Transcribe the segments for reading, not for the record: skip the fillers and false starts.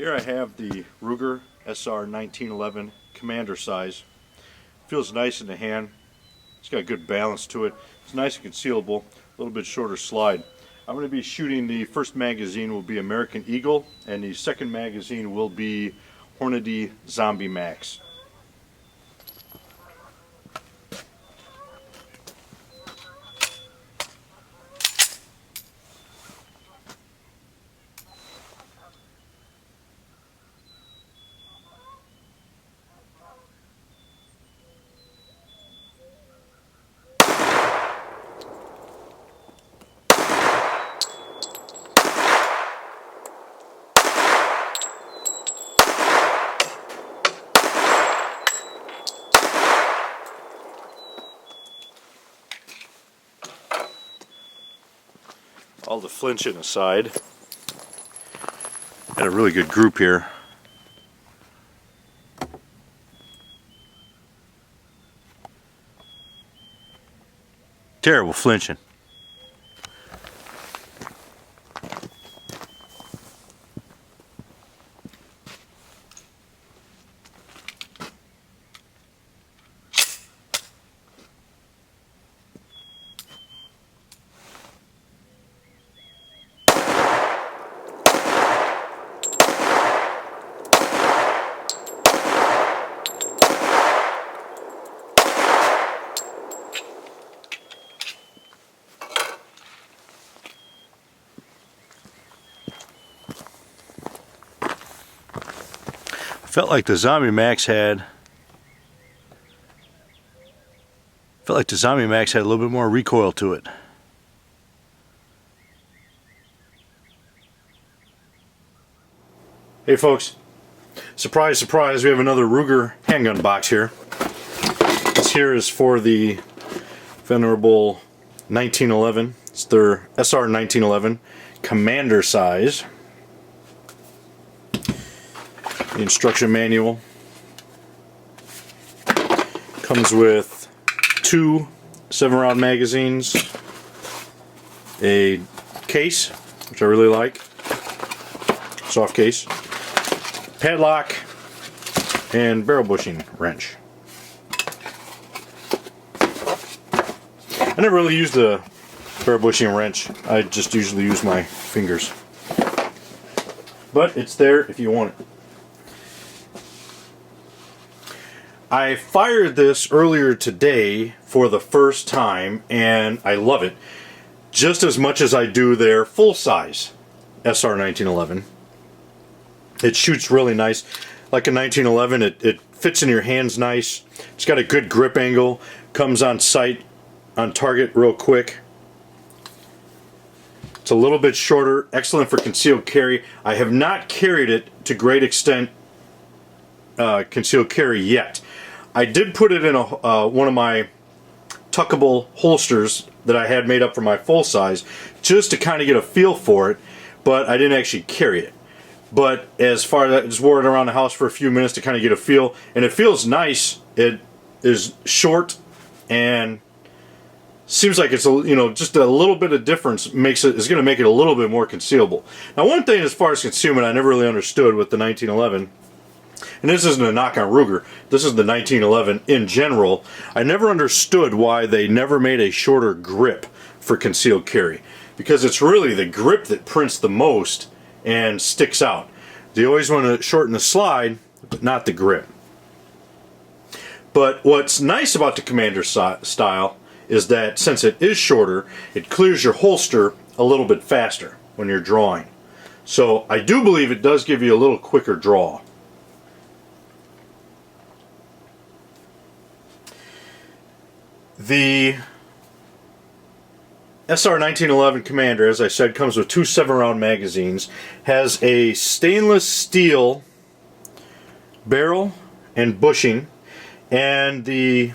Here I have the Ruger SR1911 Commander size. Feels nice in the hand. It's got a good balance to it. It's nice and concealable. A little bit shorter slide. I'm going to be shooting, the first magazine will be American Eagle, and the second magazine will be Hornady Zombie Max. All the flinching aside, got a really good group here. Terrible flinching. Felt like the Zombie Max had a little bit more recoil to it. Hey folks, surprise, surprise, we have another Ruger handgun box here. This here is for the venerable 1911. It's their SR1911 Commander size. The instruction manual comes with 2 7-round magazines, a case, which I really like, soft case, padlock, and barrel bushing wrench. I never really used a barrel bushing wrench. I just usually use my fingers. But it's there if you want it. I fired this earlier today for the first time, and I love it just as much as I do their full-size SR1911. It shoots really nice. Like a 1911, it fits in your hands nice. It's got a good grip angle, comes on sight, on target real quick. It's a little bit shorter, excellent for concealed carry. I have not carried it to great extent concealed carry yet. I did put it in one of my tuckable holsters that I had made up for my full size, just to kind of get a feel for it, but I didn't actually carry it. But as far as I just wore it around the house for a few minutes to kind of get a feel, and it feels nice. It is short and seems like it's just a little bit of difference is going to make it a little bit more concealable. Now, one thing as far as concealment I never really understood with the 1911. And this isn't a knock on Ruger, this is the 1911 in general. I never understood why they never made a shorter grip for concealed carry, because it's really the grip that prints the most and sticks out. They always want to shorten the slide, but not the grip. But what's nice about the Commander style is that since it is shorter, it clears your holster a little bit faster when you're drawing. So I do believe it does give you a little quicker draw. The SR1911 Commander, as I said, comes with 2 7-round magazines, has a stainless steel barrel and bushing, and they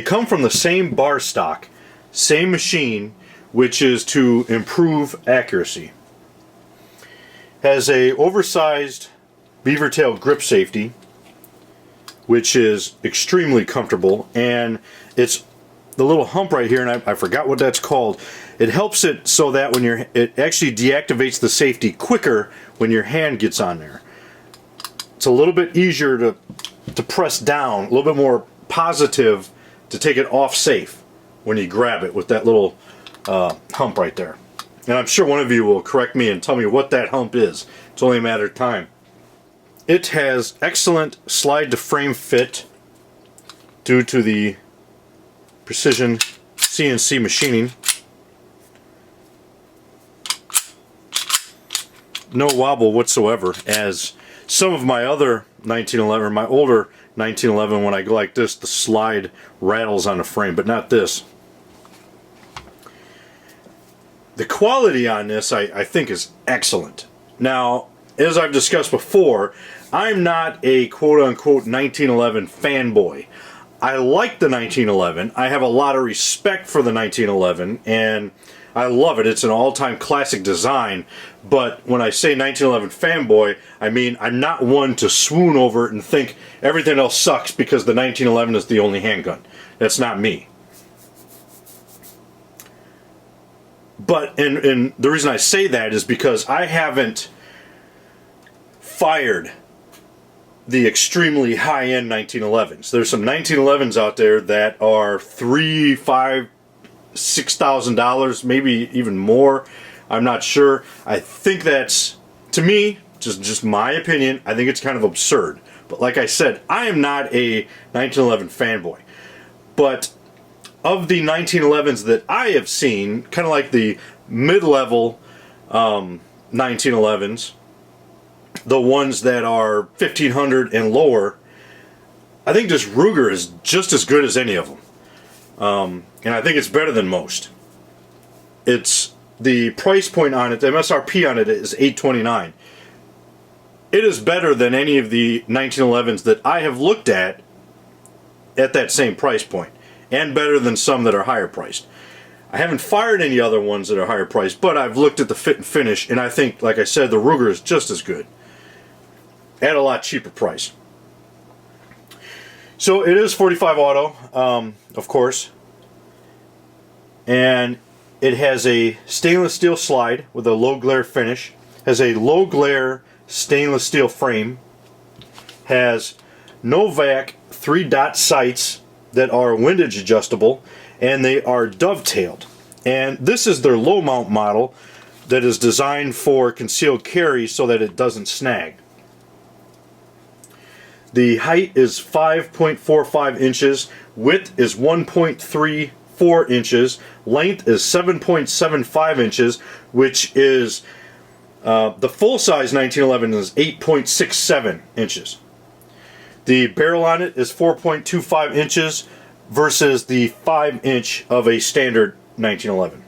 come from the same bar stock, same machine, which is to improve accuracy. Has a oversized beaver tail grip safety, which is extremely comfortable, and it's the little hump right here, and I forgot what that's called. It helps it so that when it actually deactivates the safety quicker when your hand gets on there. it's a little bit easier to press down, a little bit more positive to take it off safe when you grab it with that little hump right there. And I'm sure one of you will correct me and tell me what that hump is. It's only a matter of time. It has excellent slide to frame fit due to the precision CNC machining. No wobble whatsoever, as some of my other 1911, my older 1911, when I go like this, the slide rattles on the frame, but not this. The quality on this, I think, is excellent. Now, as I've discussed before, I'm not a quote-unquote 1911 fanboy. I like the 1911. I have a lot of respect for the 1911, and I love it. It's an all-time classic design, but when I say 1911 fanboy, I mean I'm not one to swoon over it and think everything else sucks because the 1911 is the only handgun. That's not me. But, and the reason I say that is because I haven't fired the extremely high-end 1911s. There's some 1911s out there that are $3,000, $5,000, $6,000, maybe even more. I'm not sure. I think that's, to me, just my opinion, I think it's kind of absurd. But like I said, I am not a 1911 fanboy. But of the 1911s that I have seen, kind of like the mid-level 1911s, the ones that are 1500 and lower, I think this Ruger is just as good as any of them. And I think it's better than most. It's the price point on it, the MSRP on it is $829. It is better than any of the 1911s that I have looked at that same price point, and better than some that are higher priced. I haven't fired any other ones that are higher priced, but I've looked at the fit and finish, and I think, like I said, the Ruger is just as good at a lot cheaper price. So it is 45 auto, of course, and it has a stainless steel slide with a low glare finish, has a low glare stainless steel frame, has Novak 3-dot sights that are windage adjustable, and they are dovetailed. And this is their low mount model that is designed for concealed carry so that it doesn't snag. The height is 5.45 inches, width is 1.34 inches, length is 7.75 inches, which is, the full-size 1911 is 8.67 inches. The barrel on it is 4.25 inches versus the 5-inch of a standard 1911.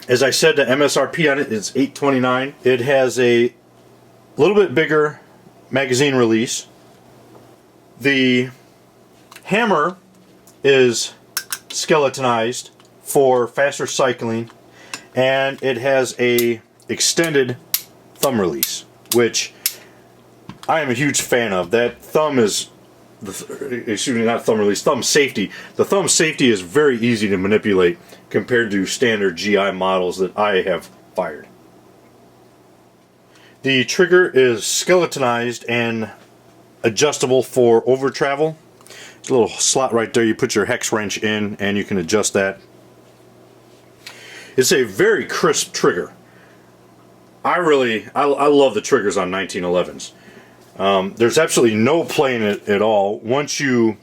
As I said, the MSRP on it is $829. It has a little bit bigger magazine release. The hammer is skeletonized for faster cycling, and it has a extended thumb release, which I am a huge fan of. That thumb is, excuse me, not thumb release, thumb safety. The thumb safety is very easy to manipulate compared to standard GI models that I have fired. The trigger is skeletonized and adjustable for over travel. There's a little slot right there. You put your hex wrench in and you can adjust that. It's a very crisp trigger. I love the triggers on 1911s. There's absolutely no play in it at all. Once you,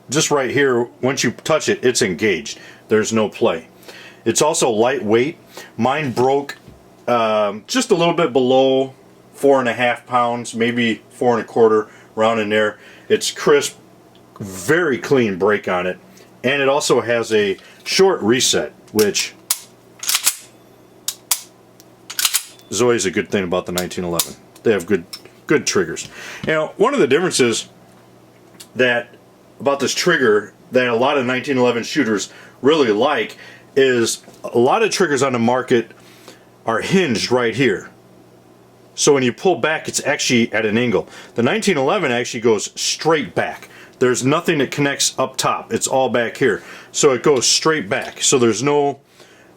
just right here, once you touch it, it's engaged. There's no play. It's also lightweight. Mine broke just a little bit below 4.5 pounds, maybe 4.25, around in there. It's crisp, very clean break on it, and it also has a short reset, which is always a good thing about the 1911. They have good triggers. You know, one of the differences about this trigger that a lot of 1911 shooters really like is a lot of triggers on the market are hinged right here. So when you pull back, it's actually at an angle. The 1911 actually goes straight back. There's nothing that connects up top. It's all back here. So it goes straight back. So there's no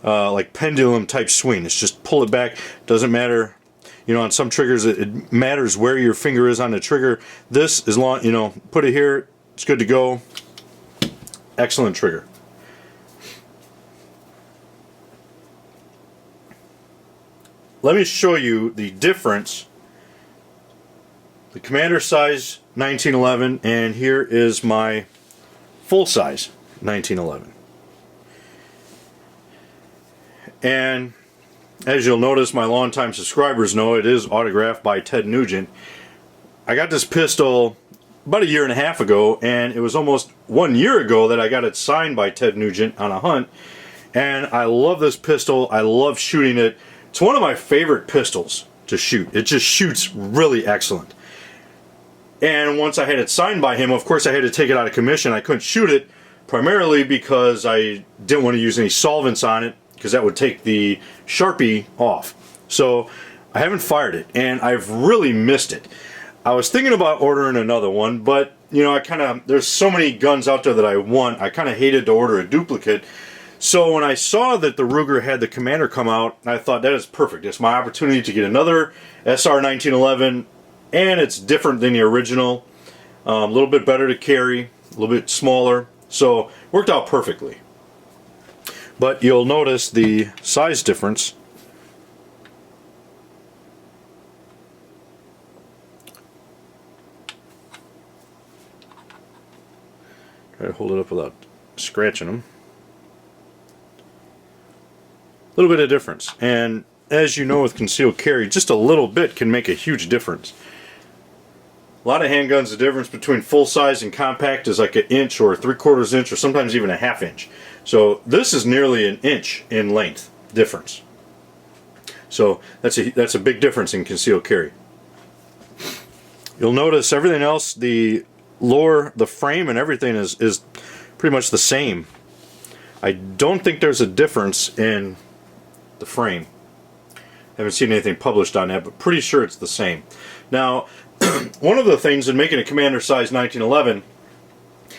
like pendulum type swing. It's just pull it back. Doesn't matter. You know, on some triggers it matters where your finger is on the trigger. This, as long, you know, put it here, it's good to go. Excellent trigger. Let me show you the difference. The Commander size 1911, and here is my full size 1911. And as you'll notice, my longtime subscribers know it is autographed by Ted Nugent. I got this pistol about 1.5 years ago, and it was almost 1 year ago that I got it signed by Ted Nugent on a hunt. And I love this pistol. I love shooting it. It's one of my favorite pistols to shoot. It just shoots really excellent. And once I had it signed by him, of course I had to take it out of commission. I couldn't shoot it, primarily because I didn't want to use any solvents on it, because that would take the Sharpie off. So I haven't fired it, and I've really missed it. I was thinking about ordering another one, but you know, there's so many guns out there that I want, I kind of hated to order a duplicate. So when I saw that the Ruger had the Commander come out, I thought that is perfect. It's my opportunity to get another SR1911, and it's different than the original. A little bit better to carry, a little bit smaller, so worked out perfectly. But you'll notice the size difference. Try to hold it up without scratching them. A little bit of difference. And as you know, with concealed carry, just a little bit can make a huge difference. A lot of handguns, the difference between full size and compact is like 1 inch or 3/4 inch or sometimes even 1/2 inch. So this is nearly 1 inch in length difference. So that's a big difference in concealed carry. You'll notice everything else, the frame and everything is pretty much the same. I don't think there's a difference in the frame. I haven't seen anything published on that, but pretty sure it's the same. Now, one of the things in making a Commander size 1911,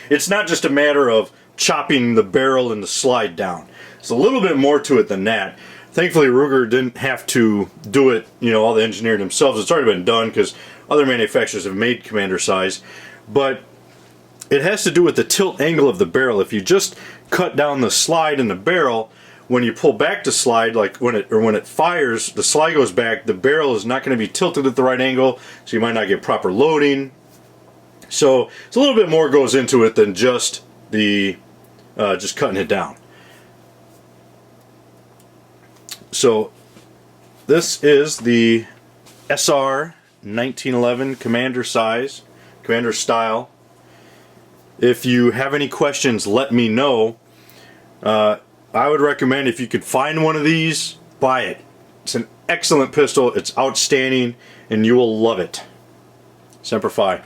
it's not just a matter of chopping the barrel and the slide down. There's a little bit more to it than that. Thankfully, Ruger didn't have to do it, you know, all the engineering themselves. It's already been done because other manufacturers have made Commander size. But it has to do with the tilt angle of the barrel. If you just cut down the slide in the barrel, when you pull back the slide, like when it fires, the slide goes back, the barrel is not going to be tilted at the right angle, so you might not get proper loading. So it's a little bit more goes into it than just the just cutting it down. So this is the SR1911 Commander size, Commander style. If you have any questions, let me know. I would recommend, if you could find one of these, buy it. It's an excellent pistol, it's outstanding, and you will love it. Semper Fi.